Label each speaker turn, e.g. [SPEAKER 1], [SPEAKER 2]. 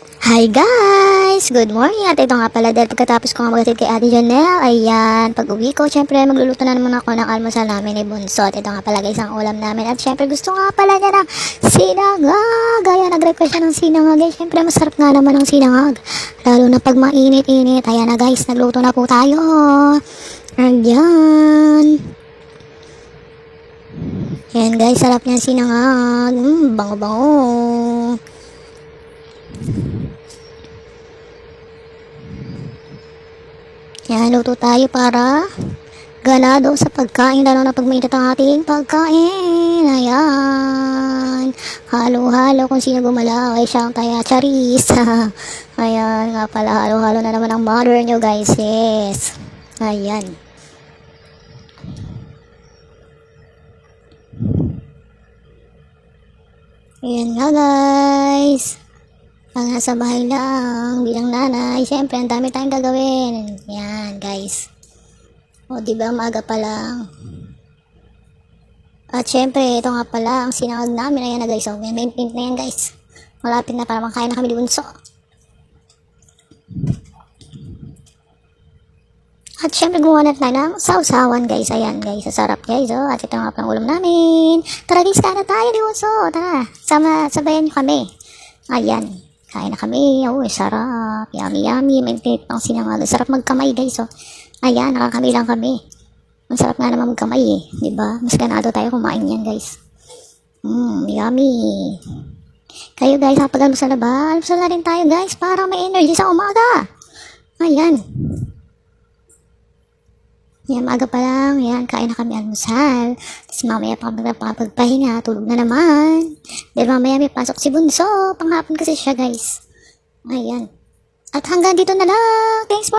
[SPEAKER 1] Hi guys! Good morning! At ito nga pala dahil pagkatapos ko nga magatid kay Ate Janelle, ayan, pag uwi ko, syempre magluluto na naman ako ng almusal namin ni Bunso. At ito nga pala guys ang ulam namin. At syempre gusto nga pala niya ng sinangag. Ayan, nag-request siya ng sinangag. At syempre masarap nga naman ng sinangag. Lalo na pag mainit-init. Ayan na guys, nagluto na po tayo. Ayan. Ayan guys, sarap niya sinangag. Bango-bango. Yan, luto tayo para ganado sa pagkain, lalo na pag mainit ang ating pagkain. Ayan. Halo-halo kung sino gumalaw ay siyang taya charis. Ayan nga pala, halo-halo na naman ang mother nyo guys. Yes. Ayan. Ayan nga guys. Pag nasa bahay lang, bilang nanay, siyempre, ang dami tayong gagawin. Yan, guys. O, diba, maaga pa lang. At siyempre, ito nga pala, ang sinangag namin. Ayan na, guys. O, may paint na yan, guys. Malapit na para makain na kami ni Bunso. At siyempre, gumawa na tayo ng sausawan, guys. Ayan, guys. Sarap, guys. O, at ito nga pang ulam namin. Tara, guys, kain na tayo ni Bunso. Tara, sabayan nyo kami. Ayan. Kain na kami. Oh, sarap. Yummy, yummy. May pinit pang sinangag. Sarap magkamay, guys. Oh. Ayan, nakakami lang kami. Ang sarap nga naman magkamay, eh. Diba? Mas ganado tayo kumain yan, guys. Yummy. Kayo, guys, kapag almusal na ba? Almusal na rin tayo, guys, para may energy sa umaga. Ayan. Yan, maaga pa lang. Yan, kain na kami almusal. Tapos mamaya pa kami pagpahinga. Tulog na naman. Dahil mamaya may pasok si Bunso. Panghapon kasi siya, guys. Ayan. At hanggang dito na lang. Thanks for